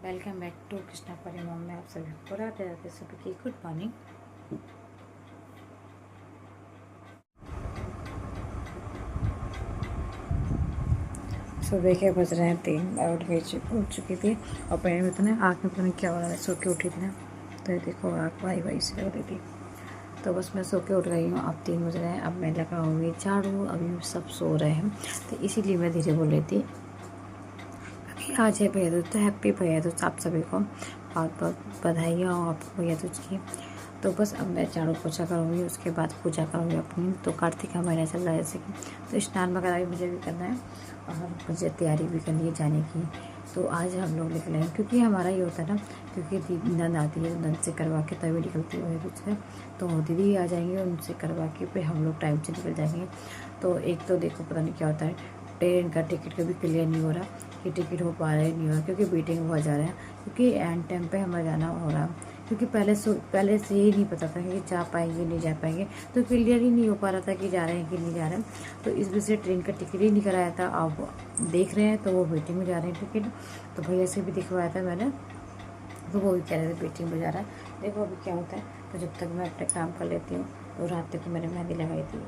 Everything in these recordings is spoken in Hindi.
वेलकम बैक टू कृष्णा परिमम में आप सभी को राधे राधे सभी की गुड मॉर्निंग। सुबह के बज रहे हैं 3। मैं उठ चुकी थी और पहले में इतना आँख में पता नहीं क्या हो रहा है, सो के उठी थी ना, तो ये देखो आँख वाई से लग रही थी। तो बस मैं सो के उठ गई हूँ। अब 3 बज रहे हैं। अब मैं लगाऊंगी झाड़ू। अभी सब सो रहे हैं तो इसीलिए मैं धीरे बोल रही थी। आज है भैया दूज, तो हैप्पी भैया दूज आप सभी को, बहुत बहुत बधाई हो आपको भैया दूज की। तो बस अब मैं झाड़ू पोछा करूँगी, उसके बाद पूजा करूँगी अपनी। तो कार्तिक का महीना चल रहा है जैसे कि, तो स्नान वगैरह भी मुझे भी करना है और मुझे तैयारी भी करनी है जाने की। तो आज हम लोग निकले हैं क्योंकि हमारा ये होता है ना, क्योंकि दीदी नंद आती है, नंद से करवा के तभी निकलती है दूज से। तो दीदी आ जाएंगे, उनसे करवा के फिर हम लोग टाइम से निकल जाएंगे। तो एक तो देखो पता नहीं क्या होता है, ट्रेन का टिकट कभी क्लियर नहीं हो रहा कि टिकट हो पा रहा है नहीं हो रहा, क्योंकि वेटिंग बहुत ज़्यादा है। क्योंकि एंड टाइम पे हमें जाना हो रहा, क्योंकि पहले से ही नहीं पता था कि जा पाएंगे नहीं जा पाएंगे, तो क्लियर ही नहीं हो पा रहा था कि जा रहे हैं कि नहीं जा रहे हैं। तो इस वजह से ट्रेन का टिकट ही नहीं कराया था। अब देख रहे हैं तो वो वेटिंग में जा रहे हैं टिकट। तो भैया से भी दिखवाया था मैंने, तो वो भी कह रहे थे वेटिंग में जा रहा है। देखो अभी क्या होता है। तो जब तक मैं अपने काम कर लेती हूँ, तो रात तक मैंने मेहंदी लगाई थी,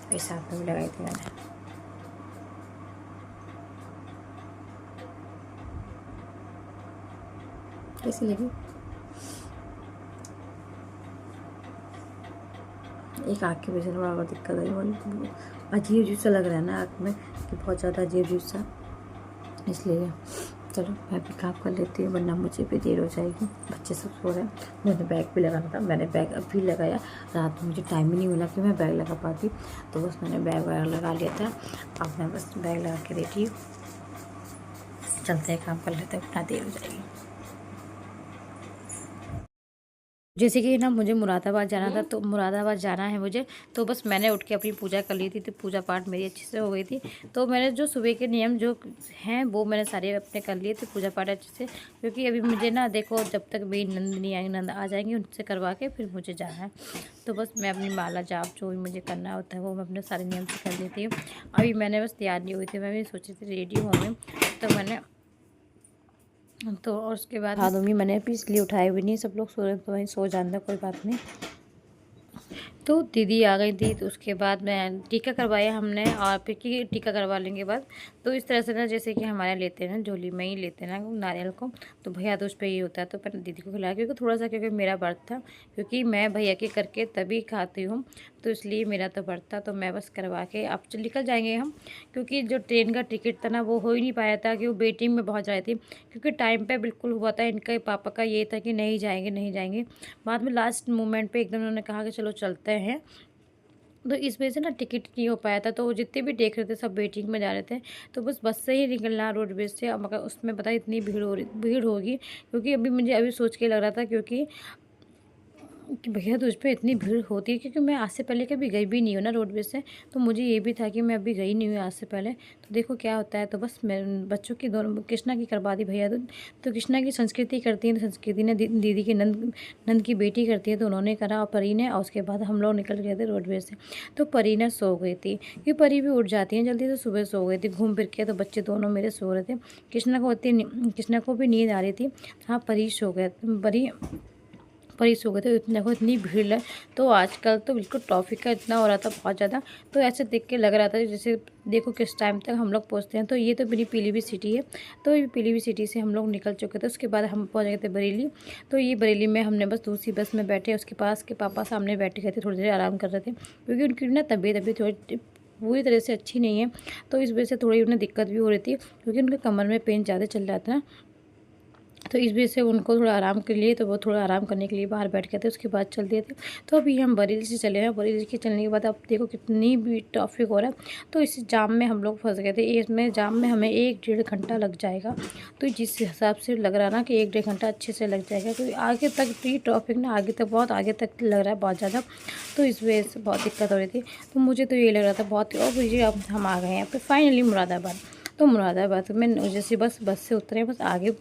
इस हाथ में भी लगाई थी मैंने। कैसी लगी? एक आँख के वजह से बड़ा दिक्कत है, अजीब अजीब सा लग रहा है ना आँख में, कि बहुत ज़्यादा अजीब अजीब सा, इसलिए चलो मैं भी काम कर लेती हूँ, वरना मुझे भी देर हो जाएगी। बच्चे सब सो रहे हैं। मुझे बैग भी लगाना था, मैंने बैग अभी लगाया। रात में मुझे टाइम ही नहीं मिला कि मैं बैग लगा पाती, तो बस मैंने बैग वगैरह लगा लिया था। अब मैं बस बैग लगा के रेडी हूँ, चलते हैं काम कर लेते हैं, इतना देर हो जाएगी। जैसे कि ना मुझे मुरादाबाद जाना था, तो मुरादाबाद जाना है मुझे। तो बस मैंने उठ के अपनी पूजा कर ली थी, तो पूजा पाठ मेरी अच्छे से हो गई थी। तो मैंने जो सुबह के नियम जो हैं वो मैंने सारे अपने कर लिए थे, पूजा पाठ अच्छे से। क्योंकि अभी मुझे ना देखो, जब तक मेरी नंद नहीं आएंगी, नंद आ जाएंगी, उनसे करवा के फिर मुझे जाना है। तो बस मैं अपनी माला जाप जो भी मुझे करना होता है वो मैं अपने सारे नियम से कर लेती हूँ। अभी मैंने बस तैयार नहीं हुई थी, मैं भी सोची थी रेडी होंगी, तो मैंने तो और उसके बाद हाथ दूँगी। मैंने भी इसलिए उठाए भी नहीं, सब लोग सो रहे तो वहीं सो जाना, कोई बात नहीं। तो दीदी आ गई थी, तो उसके बाद मैं टीका करवाया हमने, और फिर की टीका करवा लेंगे बाद। तो इस तरह से ना, जैसे कि हमारे लेते हैं ना, झोली में ही लेते हैं ना नारियल को, तो भैया तो उस पर ये होता है। तो मैंने दीदी को खिलाया, क्योंकि थोड़ा सा, क्योंकि मेरा व्रत था, क्योंकि मैं भैया के करके तभी खाती हूँ, तो इसलिए मेरा तो व्रत था। तो मैं बस करवा के अब निकल जाएंगे हम, क्योंकि जो ट्रेन का टिकट था ना वो हो ही नहीं पाया था, कि वो वेटिंग में बहुत ज़्यादा थी। क्योंकि टाइम पे बिल्कुल हुआ था, इनका पापा का ये था कि नहीं जाएंगे नहीं जाएंगे। बाद में लास्ट मोमेंट पे एकदम उन्होंने कहा कि चलो चलते हैं। तो इस वजह से ना टिकट नहीं हो पाया था। तो जितने भी देख रहे थे सब वेटिंग में जा रहे थे। तो बस से ही निकलना रोडवेज से, मगर उसमें पता है इतनी भीड़ होगी, क्योंकि अभी मुझे अभी सोच के लग रहा था, क्योंकि कि भैया दूज पे इतनी भीड़ होती है, क्योंकि मैं आज से पहले कभी गई भी नहीं हूँ ना रोडवेज से। तो मुझे ये भी था कि मैं अभी गई नहीं हूँ आज से पहले, तो देखो क्या होता है। तो बस मैं बच्चों की दोनों, कृष्णा की करवा दी भैया दूज। तो कृष्णा की संस्कृति करती है, तो संस्कृति ने दीदी की नंद की बेटी करती है, तो उन्होंने करा, और परी ने। और उसके बाद हम लोग निकल गए थे रोडवेज से। तो परी ने सो गई थी, क्योंकि परी भी उठ जाती है जल्दी, तो सुबह सो गई थी घूम फिर के। तो बच्चे दोनों मेरे सो रहे थे, कृष्णा को भी नींद आ रही थी। हाँ परी सो गए, परी सो गए थे। देखो इतनी भीड़ है, तो आजकल तो बिल्कुल ट्रैफिक का इतना हो रहा था, बहुत ज़्यादा। तो ऐसे देख के लग रहा था जैसे देखो किस टाइम तक हम लोग पहुँचते हैं। तो ये तो मेरी पीलीभीत सिटी है। तो ये पीलीभीत सिटी से हम लोग निकल चुके थे। उसके बाद हम पहुँच गए थे बरेली। तो ये बरेली में हमने बस दूसरी बस में बैठे, उसके पास के पापा सामने बैठे गए थे, थोड़ी देर आराम कर रहे थे, क्योंकि उनकी ना तबीयत अभी थोड़ी पूरी तरह से अच्छी नहीं है। तो इस वजह से थोड़ी उन्हें दिक्कत भी हो रही थी, क्योंकि उनके कमर में पेन ज़्यादा चल रहा था। तो इस वजह से उनको थोड़ा आराम के लिए, तो वो थोड़ा आराम करने के लिए बाहर बैठ गए थे, उसके बाद चल दिए थे। तो अभी हम बरेली से चले हैं। बरेली के चलने के बाद अब देखो कितनी भी ट्रैफिक हो रहा है। तो इस जाम में हम लोग फंस गए थे। इसमें जाम में हमें 1-1.5 घंटा लग जाएगा। तो जिस हिसाब से लग रहा है ना कि 1-1.5 घंटा अच्छे से लग जाएगा, क्योंकि आगे तक भी ट्रैफिक ना, आगे तक बहुत आगे तक लग रहा है बहुत ज़्यादा। तो इस वजह से बहुत दिक्कत हो रही थी। तो मुझे तो ये लग रहा था बहुत, और मुझे अब हम आ गए हैं यहाँ पे फाइनली मुरादाबाद। तो मुरादाबाद में जैसे बस से उतरे, बस आगे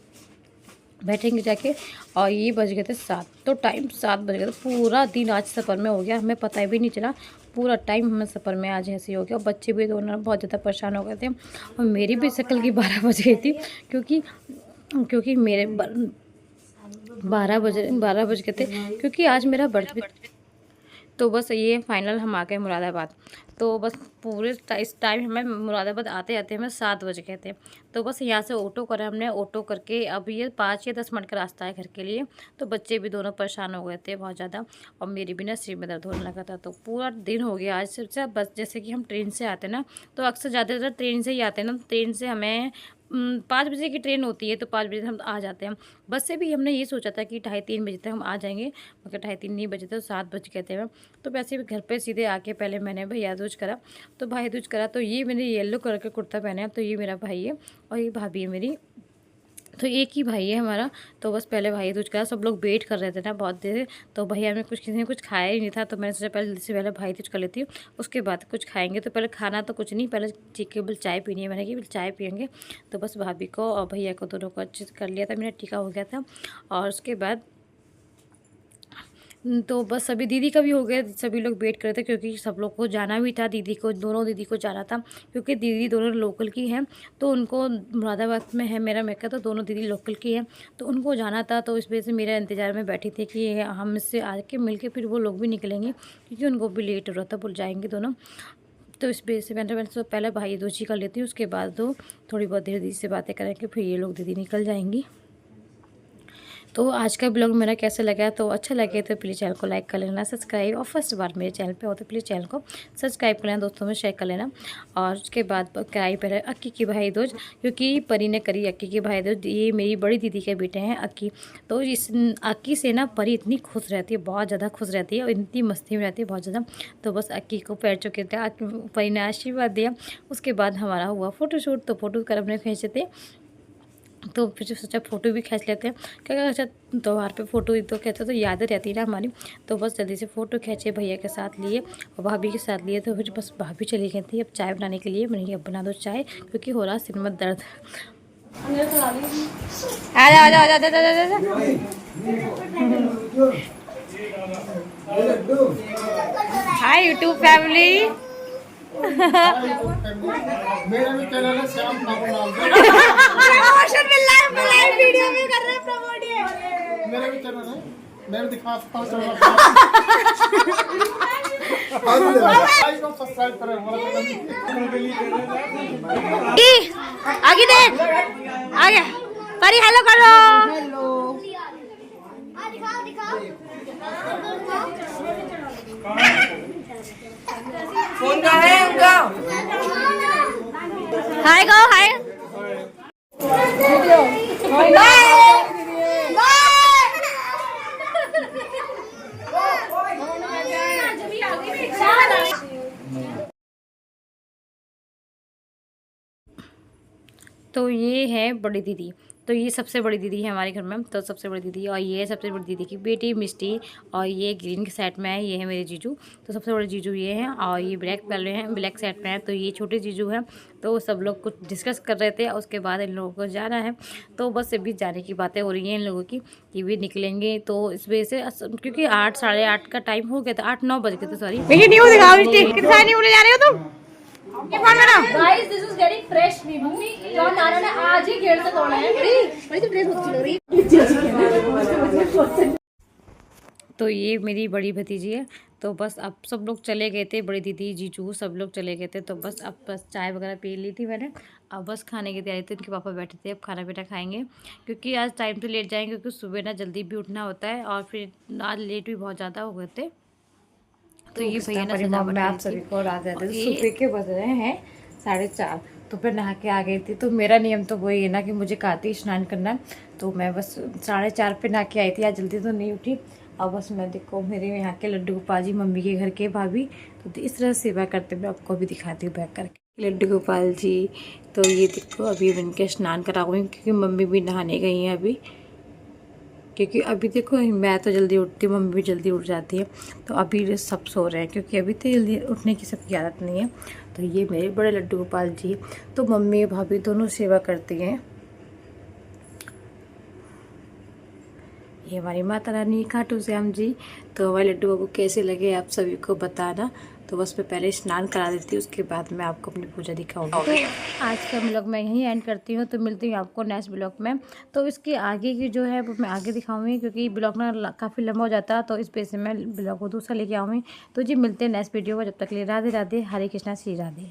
बैठेंगे जाके, और ये बज गए थे 7। तो टाइम 7 बज गए थे। पूरा दिन आज सफ़र में हो गया, हमें पता भी नहीं चला। पूरा टाइम हमें सफ़र में आज ऐसे हो गया। और बच्चे भी दोनों बहुत ज़्यादा परेशान हो गए थे और मेरी भी शक्ल की 12 बज गई थी, क्योंकि मेरे 12 बज गए थे, क्योंकि आज मेरा बर्थडे। तो बस ये फाइनल हम आ गए मुरादाबाद। तो बस पूरे इस टाइम हमें मुरादाबाद आते आते हमें 7 बज गए थे। तो बस यहाँ से ऑटो करा हमने, ऑटो करके अब ये 5 या 10 मिनट का रास्ता है घर के लिए। तो बच्चे भी दोनों परेशान हो गए थे बहुत ज़्यादा, और मेरी भी ना सिर में दर्द होने लगा था। तो पूरा दिन हो गया आज सिर्फ से। बस जैसे कि हम ट्रेन से आते ना, तो अक्सर ज़्यादातर ट्रेन से ही आते हैं ना। ट्रेन से हमें 5 बजे की ट्रेन होती है, तो 5 बजे हम आ जाते हैं। बस से भी हमने ये सोचा था कि 2:30-3 बजे तक हम आ जाएंगे, मगर 2:30 नहीं बजे तो 7 बज गए थे हमें। तो वैसे भी घर पे सीधे आके पहले मैंने भैया दूज करा। तो भाई दूज करा, तो ये मैंने येलो कलर का कुर्ता पहना है। तो ये मेरा भाई है और ये भाभी है मेरी, तो एक ही भाई है हमारा। तो बस पहले भाई दूज करा, सब लोग वेट कर रहे थे ना बहुत देर से। तो भैया में किसी ने कुछ खाया ही नहीं था, तो मैंने सोचा पहले भाई दूज कर लेती हूँ, उसके बाद कुछ खाएंगे। तो पहले खाना तो कुछ नहीं, पहले केवल चाय पीनी है, मैंने कि चाय पियेंगे। तो बस भाभी को और भैया को दोनों को अच्छे से कर लिया था, मेरा टीका हो गया था। और उसके बाद तो बस सभी दीदी का भी हो गया, सभी लोग वेट कर रहे थे, क्योंकि सब लोग को जाना भी था। दोनों दीदी को जाना था, क्योंकि दीदी दोनों लोकल की हैं। तो उनको मुरादाबाद में है मेरा मेका, तो दोनों दीदी लोकल की हैं, तो उनको जाना था। तो इस वजह से मेरा इंतज़ार में बैठी थी कि हम इससे आके मिल के फिर वो लोग भी निकलेंगे, क्योंकि उनको भी लेट हो रहा था, भूल जाएंगे दोनों। तो इस वजह से मैंने तो पहले भाई दूजी कर लेती हूँ, उसके बाद दो थोड़ी बहुत देर दीदी से बातें करेंगे, फिर ये लोग दीदी निकल जाएंगी। तो आज का ब्लॉग मेरा कैसा लगा, तो अच्छा लगे तो प्लीज़ चैनल को लाइक कर लेना, सब्सक्राइब, और फर्स्ट बार मेरे चैनल पे हो तो प्लीज़ चैनल को सब्सक्राइब कर लेना, दोस्तों में शेयर कर लेना। और उसके बाद कराई पहले अक्की की भाई दूज, क्योंकि परी ने करी अक्की की भाई दूज। ये मेरी बड़ी दीदी के बेटे हैं अक्की। तो इस अक्की से ना परी इतनी खुश रहती है, बहुत ज़्यादा खुश रहती है, और इतनी मस्ती में रहती है बहुत ज़्यादा। तो बस अक्की को पैर चुके थे, परी ने आशीर्वाद दिया। उसके बाद हमारा हुआ फ़ोटोशूट, तो फ़ोटो कर हमने खींचे थे। तो फिर सोचा फ़ोटो भी खींच लेते हैं, क्या अच्छा त्योहार पे फ़ोटो तो कहते तो यादें रहती है ना हमारी। तो बस जल्दी से फ़ोटो खींचे, भैया के साथ लिए और भाभी के साथ लिए। तो फिर बस भाभी चली गई थी अब चाय बनाने के लिए। मैंने कहा अब बना दो चाय, क्योंकि हो रहा सिर में दर्द। Hi YouTube family. मेरा भी चैनल है श्याम नाम प्रमोशन मिल रहा है, लाइव वीडियो भी कर रहे हैं, प्रमोट ये मेरा भी चैनल है, मैं भी दिखा सकता हूँ। सब्सक्राइब करें आगे देख, आगे परी हेलो करो। फोन कहाँ है उनका? हाय गो हाय। तो ये है बड़ी दीदी, तो ये सबसे बड़ी दीदी है हमारे घर में। तो सबसे बड़ी दीदी, और ये सबसे बड़ी दीदी की बेटी मिष्टी, और ये ग्रीन के सेट में है, ये है मेरे जीजू। तो सबसे बड़े जीजू ये हैं, और ये ब्लैक पहले हैं, ब्लैक सेट में है। तो ये छोटे जीजू हैं। तो सब लोग कुछ डिस्कस कर रहे थे, उसके बाद इन लोगों को जाना है। तो बस अभी जाने की बातें हो रही हैं इन लोगों की कि भी निकलेंगे। तो इस वजह से, क्योंकि 8 साढ़े 8 का टाइम हो गया था, 8-9 बज गए थे, सॉरी। न्यू दिखाओ, कितना न्यू ले जा रहे हो तुम? Guys this is getting fresh नींबू जो नाना ने आज ही खेड़ से तोड़ा है। बड़ी तो ड्रेस बहुत अच्छी लग रही है। तो ये मेरी बड़ी भतीजी है। तो बस अब सब लोग चले गए थे, बड़ी दीदी जीजू सब लोग चले गए थे। तो बस अब बस चाय वगैरह पी ली थी मैंने, अब बस खाने की तैयारी थी। उनके पापा बैठे थे, अब खाना पीना खाएंगे, क्योंकि आज टाइम से लेट जाएंगे, क्योंकि सुबह ना जल्दी भी उठना होता है, और फिर आज लेट भी बहुत ज़्यादा हो गए थे। तो ये भैया ना सजावट में आप सभी को रात सुबह के बज रहे हैं 4:30। तो फिर नहा के आ गई थी। तो मेरा नियम तो वही है ना कि मुझे काती स्नान करना है। तो मैं बस 4:30 पे नहा के आई थी, आज जल्दी तो नहीं उठी। और बस मैं देखो मेरे यहाँ के लड्डू गोपाल जी, मम्मी के घर के भाभी, तो इस तरह सेवा करते मैं आपको भी दिखाती हूँ बैक करके। लड्डू गोपाल जी, तो ये देखो अभी इनके स्नान कराऊंगी, क्योंकि मम्मी भी नहाने गई हैं अभी। क्योंकि अभी देखो मैं तो जल्दी उठती हूँ, मम्मी भी जल्दी उठ जाती है। तो अभी सब सो रहे हैं, क्योंकि अभी तो जल्दी उठने की सबकी आदत नहीं है। तो ये मेरे बड़े लड्डू गोपाल जी, तो मम्मी भाभी दोनों सेवा करती हैं। ये हमारी माता रानी खाटू श्याम जी। तो हमारे लड्डू बाबू कैसे लगे आप सभी को बताना। तो बस मैं पहले स्नान करा देती हूँ, उसके बाद मैं आपको अपनी पूजा दिखाऊंगी। तो आज का ब्लॉग मैं यहीं एंड करती हूँ, तो मिलती हूँ आपको नेक्स्ट ब्लॉग में। तो इसके आगे की जो है वो मैं आगे दिखाऊंगी, क्योंकि ब्लॉग ना काफ़ी लंबा हो जाता है, तो इस वजह से मैं ब्लॉग को दूसरा लेके आऊँगी। तो जी मिलते हैं नेक्स्ट वीडियो में, जब तक के लिए राधे राधे, हरे कृष्णा, श्री राधे।